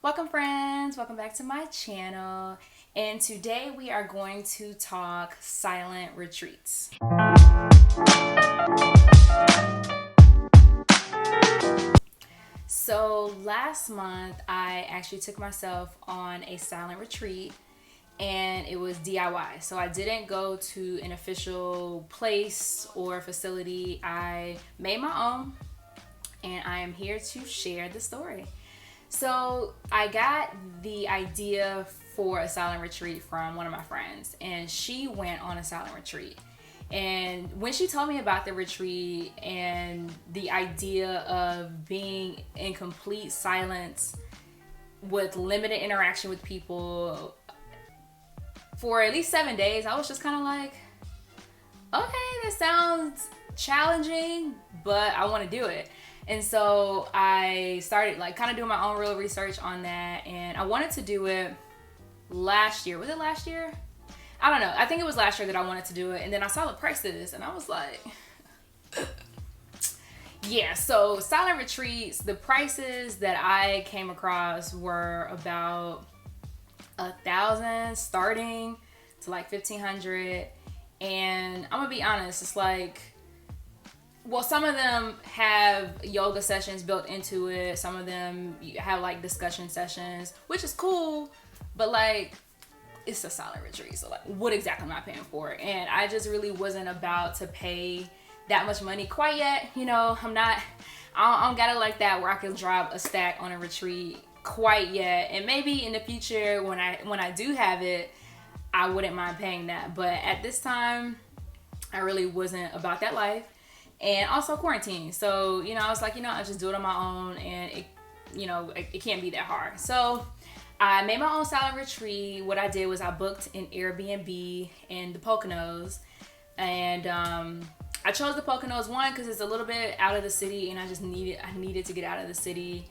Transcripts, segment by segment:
Welcome friends, welcome back to my channel. And today we are going to talk silent retreats. So last month I actually took myself on a silent retreat and it was DIY. So I didn't go to an official place or facility. I made my own and I am here to share the story. So I got the idea for a silent retreat from one of my friends, and she went on a silent retreat. And when she told me about the retreat and the idea of being in complete silence with limited interaction with people for at least 7 days, I was just kind of like, okay, this sounds challenging, but I want to do it. And so I started like kind of doing my own real research on that, and I wanted to do it last year. Was it last year? I don't know. I think it was last year that I wanted to do it, and then I saw the prices and I was like, yeah. So silent retreats, the prices that I came across were about 1,000 starting to like 1,500. And I'm gonna be honest, it's like, well, some of them have yoga sessions built into it. Some of them have like discussion sessions, which is cool, but like it's a silent retreat. So like, what exactly am I paying for? And I just really wasn't about to pay that much money quite yet. You know, I don't got it like that where I can drop a stack on a retreat quite yet. And maybe in the future when I do have it, I wouldn't mind paying that. But at this time, I really wasn't about that life. And also quarantine. So, I was like, I'll just do it on my own, and it can't be that hard. So I made my own silent retreat. What I did was I booked an Airbnb in the Poconos, and I chose the Poconos, one, because it's a little bit out of the city, and I needed to get out of the city.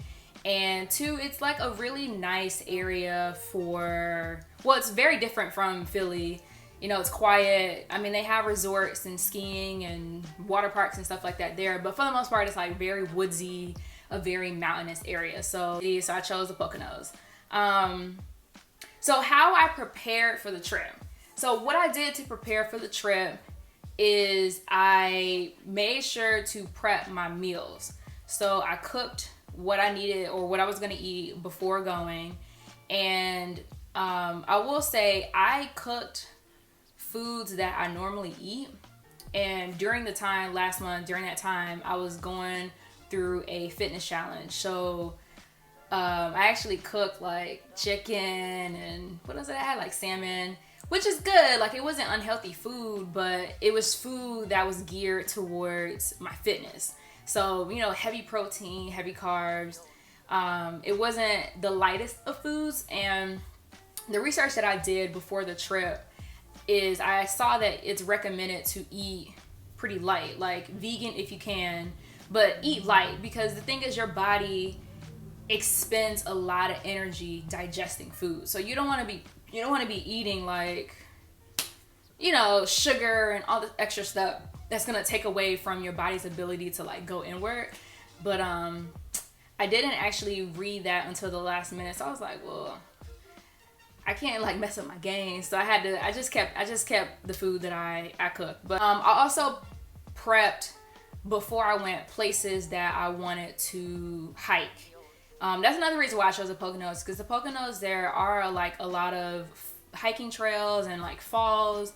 And two, it's like a really nice area it's very different from Philly. It's quiet. I mean, they have resorts and skiing and water parks and stuff like that there. But for the most part, it's like very woodsy, a very mountainous area. So I chose the Poconos. So how I prepared for the trip. So what I did to prepare for the trip is I made sure to prep my meals. So I cooked what I needed or what I was going to eat before going. And I will say I cooked foods that I normally eat. And during that time, I was going through a fitness challenge. So I actually cooked like chicken and what else did I have? Like salmon, which is good. Like, it wasn't unhealthy food, but it was food that was geared towards my fitness. So, heavy protein, heavy carbs. It wasn't the lightest of foods. And the research that I did before the trip is I saw that it's recommended to eat pretty light, like vegan if you can, but eat light, because the thing is your body expends a lot of energy digesting food. So you don't want to be eating like, sugar and all the extra stuff that's going to take away from your body's ability to like go inward. But I didn't actually read that until the last minute. So I was like, well, I can't like mess up my game, so I just kept the food that I cooked. But I also prepped before I went places that I wanted to hike. That's another reason why I chose the Poconos, because the Poconos, there are like a lot of hiking trails and like falls,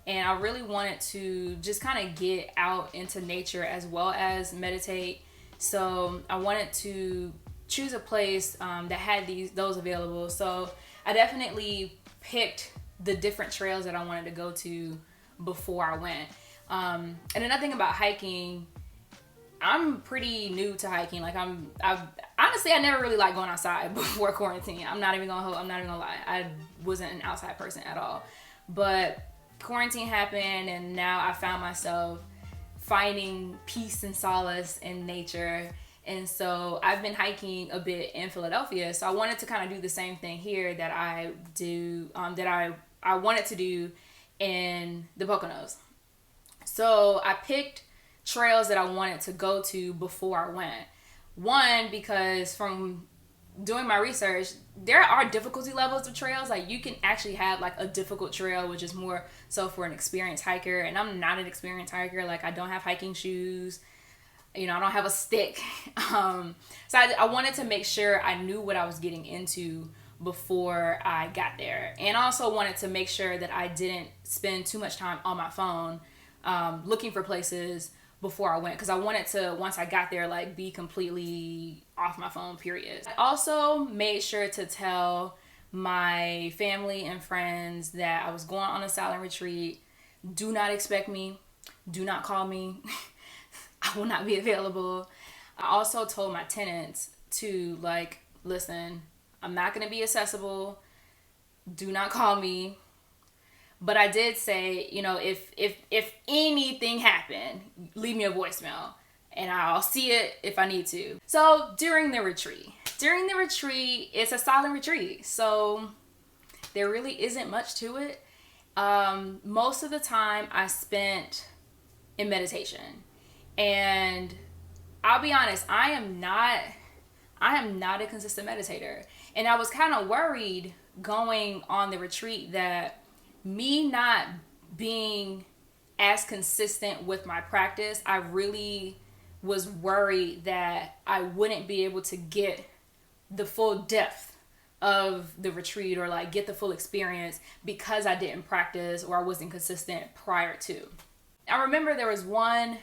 and I really wanted to just kind of get out into nature as well as meditate. So I wanted to choose a place that had those available. So I definitely picked the different trails that I wanted to go to before I went. And another thing about hiking, I'm pretty new to hiking. Like honestly, I never really liked going outside before quarantine. I'm not even gonna lie. I wasn't an outside person at all. But quarantine happened, and now I found myself finding peace and solace in nature. And so I've been hiking a bit in Philadelphia. So I wanted to kind of do the same thing here that I wanted to do in the Poconos. So I picked trails that I wanted to go to before I went. One, because from doing my research, there are difficulty levels of trails. Like you can actually have like a difficult trail, which is more so for an experienced hiker. And I'm not an experienced hiker. Like I don't have hiking shoes. You know, I don't have a stick. So I wanted to make sure I knew what I was getting into before I got there. And also wanted to make sure that I didn't spend too much time on my phone looking for places before I went, because I wanted to, once I got there, like be completely off my phone, period. I also made sure to tell my family and friends that I was going on a silent retreat. Do not expect me. Do not call me. I will not be available. I also told my tenants to like, listen, I'm not going to be accessible. Do not call me. But I did say, you know, if anything happened, leave me a voicemail and I'll see it if I need to. So during the retreat, it's a silent retreat. So there really isn't much to it. Most of the time I spent in meditation. And I'll be honest, I am not a consistent meditator. And I was kind of worried going on the retreat that me not being as consistent with my practice, I really was worried that I wouldn't be able to get the full depth of the retreat or like get the full experience because I didn't practice or I wasn't consistent prior to. I remember there was one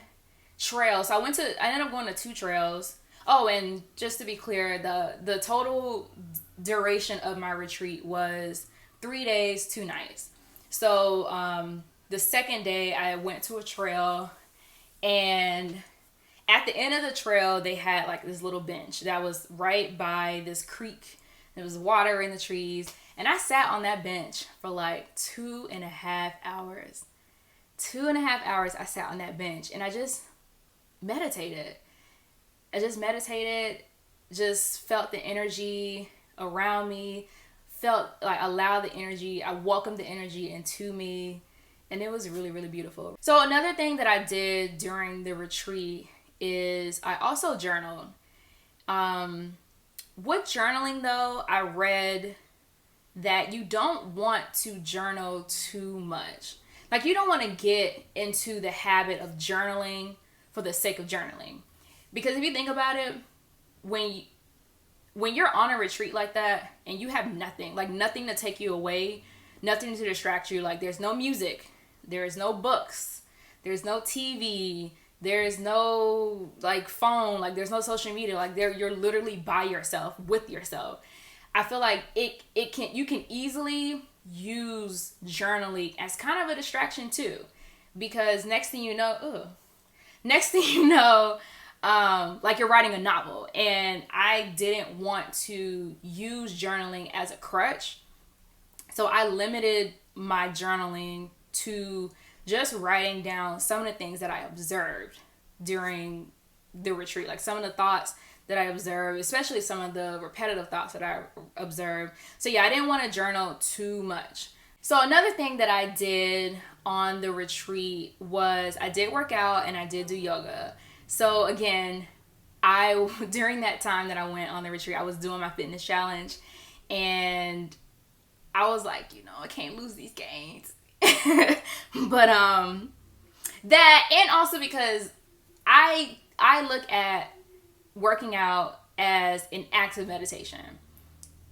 trail. So I ended up going to 2 trails. Oh, and just to be clear, the total duration of my retreat was 3 days, 2 nights. So the second day I went to a trail, and at the end of the trail they had like this little bench that was right by this creek. There was water in the trees, and I sat on that bench for like 2.5 hours. 2.5 hours I sat on that bench, and I just meditated. Just felt the energy around me, allowed the energy, I welcomed the energy into me, and it was really, really beautiful. So another thing that I did during the retreat is I also journaled. With journaling though, I read that you don't want to journal too much. Like you don't want to get into the habit of journaling for the sake of journaling. Because if you think about it, when you're on a retreat like that and you have nothing to take you away, nothing to distract you, like there's no music, there's no books, there's no TV, there's no like phone, like there's no social media, like you're literally by yourself, with yourself. I feel like you can easily use journaling as kind of a distraction too, because next thing you know, like you're writing a novel, and I didn't want to use journaling as a crutch. So I limited my journaling to just writing down some of the things that I observed during the retreat, like some of the thoughts that I observed, especially some of the repetitive thoughts that I observed. So yeah, I didn't want to journal too much. So another thing that I did on the retreat was I did work out and I did do yoga. So again, during that time that I went on the retreat, I was doing my fitness challenge, and I was like, I can't lose these gains. But that, and also because I look at working out as an act of meditation.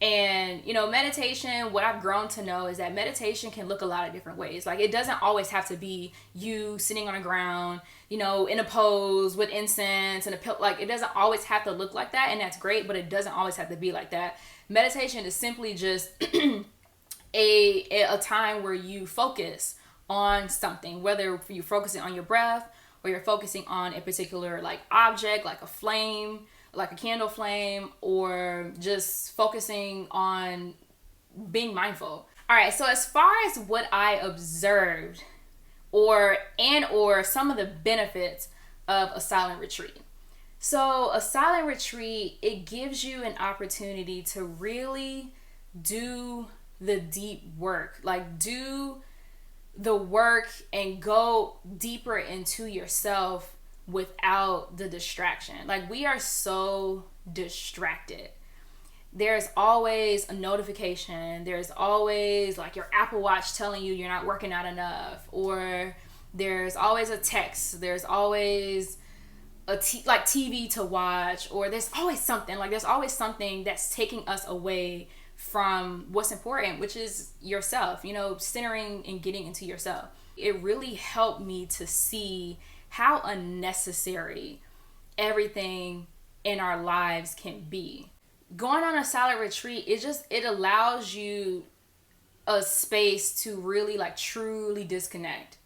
And, meditation, what I've grown to know is that meditation can look a lot of different ways. Like, it doesn't always have to be you sitting on the ground, in a pose with incense and a pill. Like, it doesn't always have to look like that, and that's great, but it doesn't always have to be like that. Meditation is simply just a time where you focus on something, whether you're focusing on your breath or you're focusing on a particular, like, object, like a flame, like a candle flame, or just focusing on being mindful. All right, so as far as what I observed or some of the benefits of a silent retreat. So a silent retreat, it gives you an opportunity to really do the deep work, like do the work and go deeper into yourself without the distraction. Like, we are so distracted. there's always a notification. There's always like your Apple Watch telling you you're not working out enough, or there's always a text. There's always like TV to watch, or there's always something. Like there's always something that's taking us away from what's important, which is yourself, you know, centering and getting into yourself. It really helped me to see how unnecessary everything in our lives can be. Going on a silent retreat, it allows you a space to really like truly disconnect.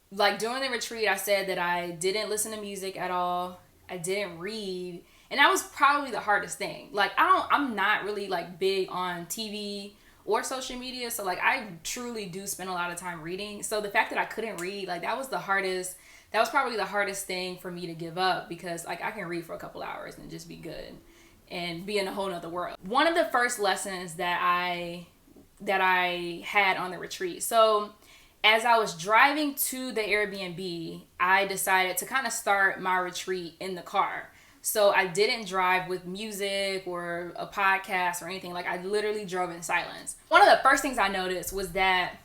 Like during the retreat, I said that I didn't listen to music at all. I didn't read. And that was probably the hardest thing. Like I'm not really like big on TV or social media. So like I truly do spend a lot of time reading. So the fact that I couldn't read, like that was probably the hardest thing for me to give up, because like I can read for a couple hours and just be good and be in a whole nother world. One of the first lessons that I had on the retreat. So as I was driving to the Airbnb, I decided to kind of start my retreat in the car. So I didn't drive with music or a podcast or anything. Like I literally drove in silence. One of the first things I noticed was that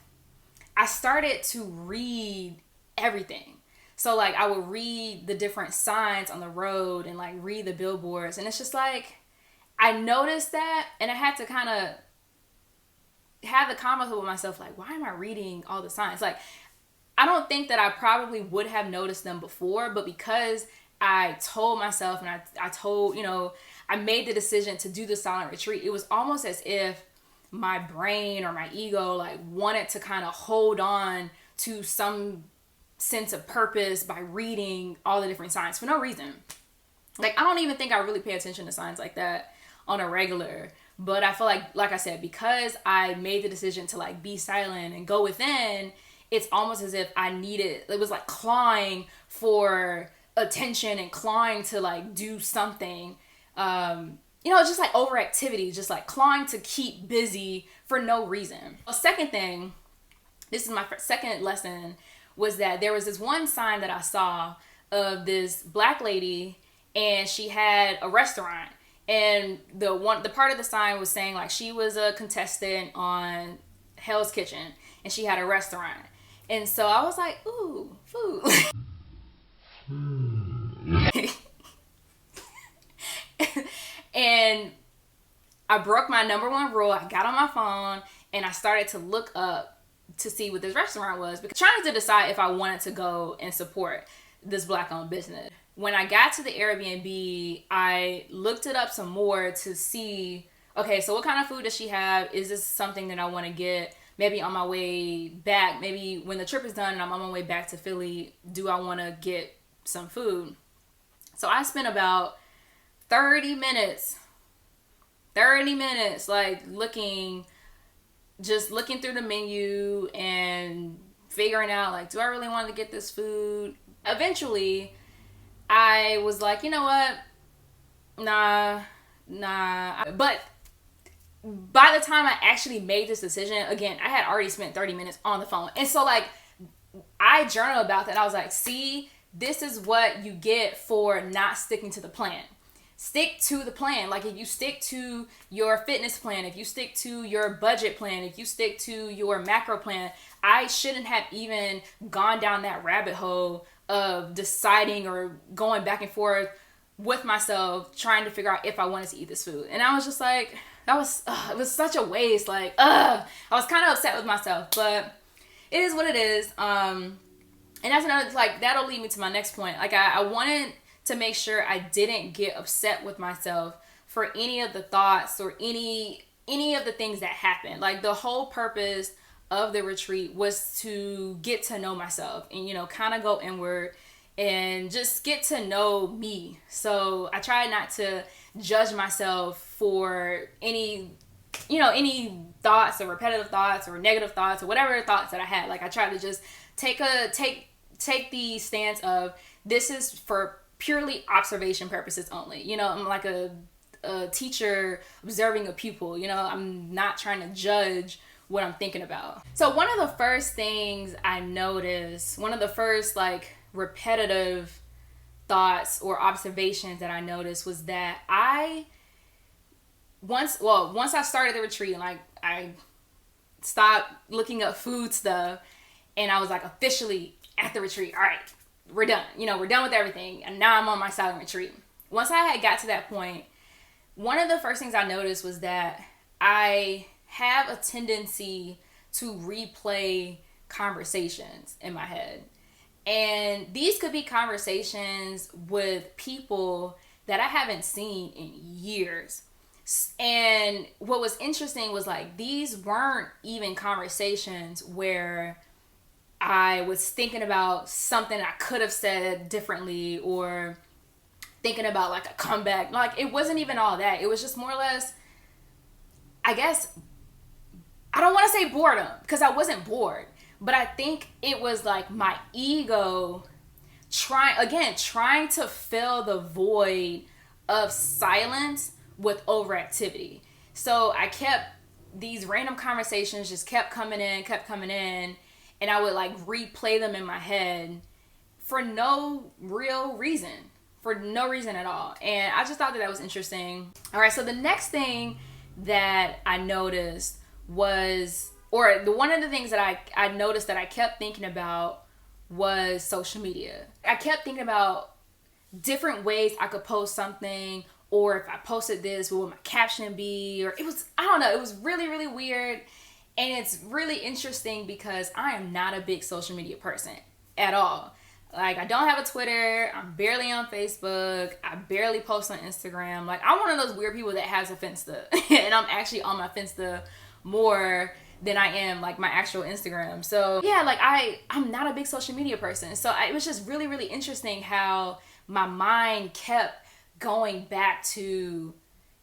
I started to read everything. So like I would read the different signs on the road and like read the billboards. And it's just like, I noticed that, and I had to kind of have the conversation with myself, like, why am I reading all the signs? Like, I don't think that I probably would have noticed them before, but because I told myself and I told, you know, I made the decision to do the silent retreat, it was almost as if my brain or my ego like wanted to kind of hold on to some sense of purpose by reading all the different signs for no reason. Like, I don't even think I really pay attention to signs like that on a regular, but I feel like I said, because I made the decision to like be silent and go within, it's almost as if it was like clawing for attention and clawing to like do something. You know, just like overactivity, just like clawing to keep busy for no reason. A second thing, this is my second lesson, was that there was this one sign that I saw of this black lady, and she had a restaurant. And the part of the sign was saying like she was a contestant on Hell's Kitchen and she had a restaurant. And so I was like, ooh, food. And I broke my number one rule. I got on my phone and I started to look up to see what this restaurant was, because trying to decide if I wanted to go and support this black owned business. When I got to the Airbnb, I looked it up some more to see, okay, so what kind of food does she have? Is this something that I want to get? Maybe on my way back, maybe when the trip is done and I'm on my way back to Philly, do I want to get some food? So I spent about 30 minutes like looking through the menu and figuring out like, do I really want to get this food? Eventually, I was like, you know what? Nah. But by the time I actually made this decision, again, I had already spent 30 minutes on the phone. And so like, I journaled about that. I was like, see, this is what you get for not sticking to the plan. Stick to the plan. Like if you stick to your fitness plan, if you stick to your budget plan, if you stick to your macro plan, I shouldn't have even gone down that rabbit hole of deciding or going back and forth with myself, trying to figure out if I wanted to eat this food. And I was just like, it was such a waste. Like, I was kind of upset with myself, but it is what it is. And that's another, like, that'll lead me to my next point. Like, I wanted to make sure I didn't get upset with myself for any of the thoughts or any of the things that happened. Like, the whole purpose of the retreat was to get to know myself and, you know, kind of go inward and just get to know me. So I tried not to judge myself for any thoughts or repetitive thoughts or negative thoughts or whatever thoughts that I had. Like, I tried to just take the stance of, this is for purely observation purposes only. You know, I'm like a teacher observing a pupil. You know, I'm not trying to judge what I'm thinking about. So one of the first things I noticed, one of the first like repetitive thoughts or observations that I noticed was that once I started the retreat, like I stopped looking up food stuff, and I was like officially at the retreat. All right, we're done. We're done with everything, and now I'm on my silent retreat. Once I had got to that point, one of the first things I noticed was that I have a tendency to replay conversations in my head. And these could be conversations with people that I haven't seen in years. And what was interesting was like, these weren't even conversations where I was thinking about something I could have said differently or thinking about like a comeback. Like, it wasn't even all that. It was just more or less, I guess, I don't want to say boredom, because I wasn't bored, but I think it was like my ego trying to fill the void of silence with overactivity. So I kept, these random conversations just kept coming in, and I would like replay them in my head for no real reason. For no reason at all. And I just thought that was interesting. All right, so the next thing that I noticed was, or one of the things that I noticed that I kept thinking about was social media. I kept thinking about different ways I could post something, or if I posted this, what would my caption be? Or I don't know, it was really, really weird. And it's really interesting because I am not a big social media person at all. Like, I don't have a Twitter. I'm barely on Facebook. I barely post on Instagram. Like, I'm one of those weird people that has a Finsta. And I'm actually on my Finsta more than I am, like, my actual Instagram. So, yeah, like, I'm not a big social media person. So, it was just really, really interesting how my mind kept going back to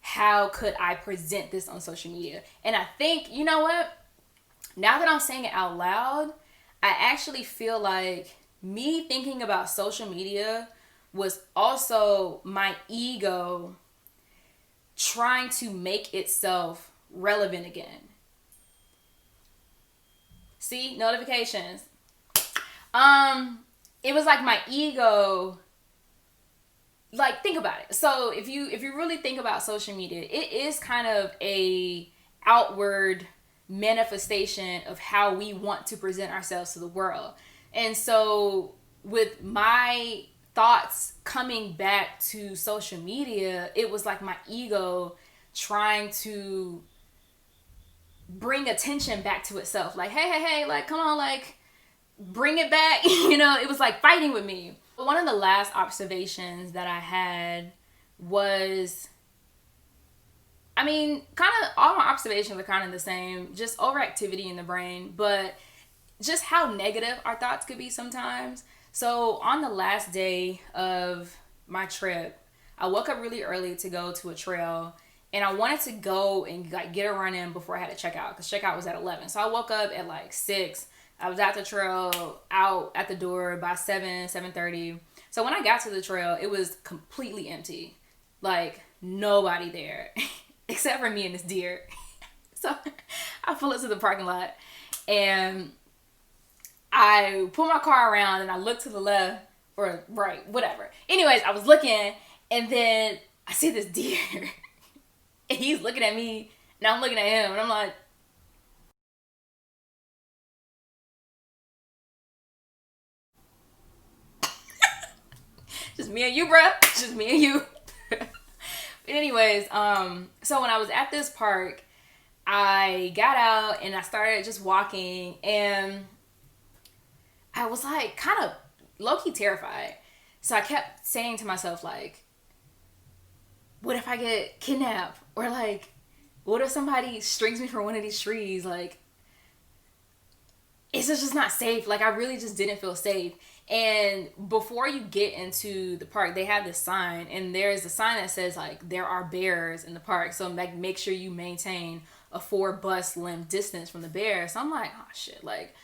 how could I present this on social media. And I think, you know what? Now that I'm saying it out loud, I actually feel like me thinking about social media was also my ego trying to make itself relevant again. See, notifications. It was like my ego, like, think about it. So if you really think about social media, it is kind of a outward manifestation of how we want to present ourselves to the world. And so with my thoughts coming back to social media, it was like my ego trying to bring attention back to itself. Like, hey, like, come on, like, bring it back. It was like fighting with me. One of the last observations that I had was, kind of all my observations are kind of the same, just overactivity in the brain, but just how negative our thoughts could be sometimes. So on the last day of my trip, I woke up really early to go to a trail, and I wanted to go and like get a run in before I had to check out, because checkout was at 11. So I woke up at like 6. I was at the trail, out at the door by 7:30. So when I got to the trail, it was completely empty. Like, nobody there except for me and this deer. So I pull into the parking lot, and I pull my car around, and I look to the left or right, whatever. Anyways, I was looking, and then I see this deer. And he's looking at me, and I'm looking at him, and I'm like, just me and you, bruh. Just me and you. But anyways, so when I was at this park, I got out and I started just walking, and I was like kind of low-key terrified. So I kept saying to myself, like, what if I get kidnapped? Or like, what if somebody strings me from one of these trees? Like, it's just not safe. Like, I really just didn't feel safe. And before you get into the park, they have this sign, and there's a sign that says like, there are bears in the park. So like, make sure you maintain a 4 bus length distance from the bear. So I'm like, oh shit, like,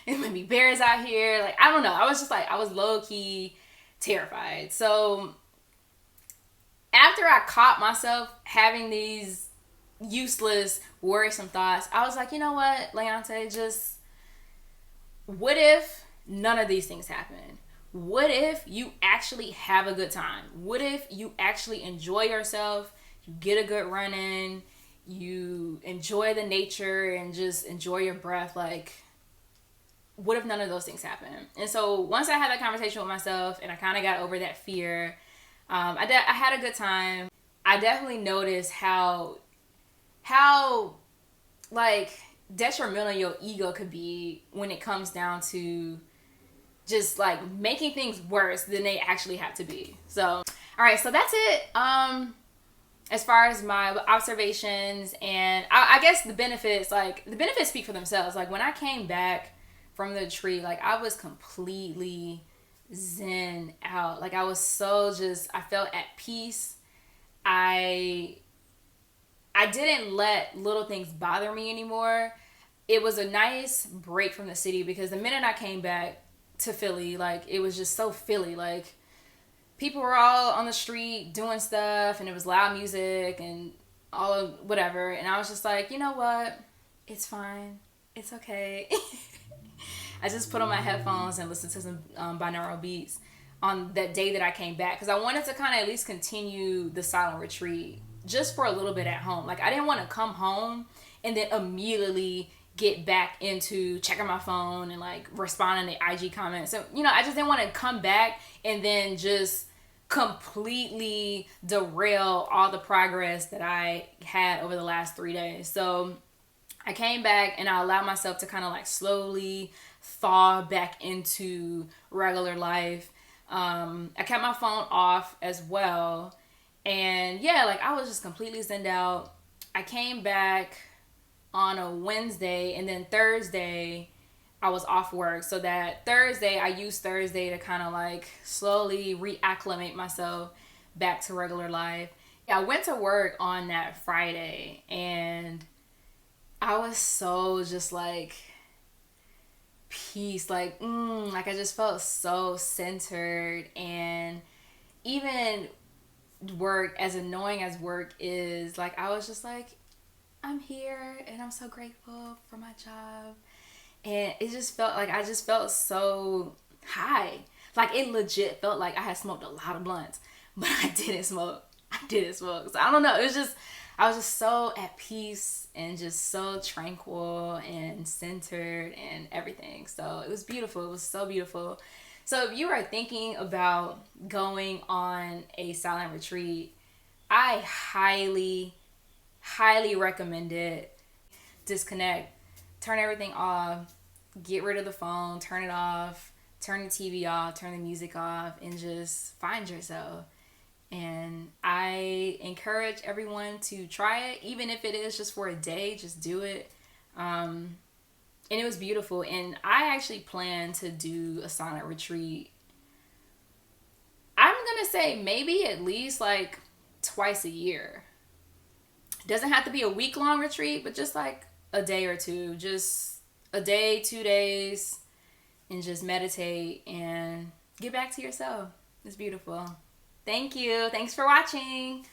it might be bears out here. Like, I don't know. I was just like, I was low key terrified. So after I caught myself having these useless, worrisome thoughts, I was like, you know what, Leonte, just, what if none of these things happen? what if you actually have a good time? What if you actually enjoy yourself? You get a good run in, you enjoy the nature and just enjoy your breath. Like, what if none of those things happen? And so once I had that conversation with myself and I kind of got over that fear, I had a good time. I definitely noticed how like detrimental your ego could be when it comes down to just like making things worse than they actually have to be. So, all right, so that's it. As far as my observations, and I guess the benefits speak for themselves. Like, when I came back from the retreat, like, I was completely zen out. Like, I was so I felt at peace. I didn't let little things bother me anymore. It was a nice break from the city, because the minute I came back to Philly, like, it was just so Philly. Like, people were all on the street doing stuff, and it was loud music and all of whatever. And I was just like, you know what? It's fine. It's okay. I just put on my headphones and listened to some binaural beats on that day that I came back, because I wanted to kind of at least continue the silent retreat just for a little bit at home. Like, I didn't want to come home and then immediately get back into checking my phone and like responding to IG comments. So, I just didn't want to come back and then just completely derail all the progress that I had over the last 3 days. So I came back and I allowed myself to kind of like slowly thaw back into regular life. I kept my phone off as well. And yeah, like, I was just completely zenned out. I came back on a Wednesday, and then Thursday I was off work. So that Thursday, I used Thursday to kind of like slowly reacclimate myself back to regular life. I went to work on that Friday, and I was so just like peace, like I just felt so centered. And even work, as annoying as work is, like, I was just like, I'm here and I'm so grateful for my job. And it just felt like I just felt so high. Like, it legit felt like I had smoked a lot of blunts, but I didn't smoke. So I don't know. It was just, I was just so at peace and just so tranquil and centered and everything. So it was beautiful. It was so beautiful. So if you are thinking about going on a silent retreat, I highly, highly recommend it. Disconnect, turn everything off, get rid of the phone, turn it off, turn the TV off, turn the music off, and just find yourself. And I encourage everyone to try it, even if it is just for a day. Just do it. And it was beautiful. And I actually plan to do a silent retreat. I'm going to say maybe at least like twice a year. It doesn't have to be a week-long retreat, but just like a day or two. Just a day, 2 days, and just meditate and get back to yourself. It's beautiful. Thank you. Thanks for watching.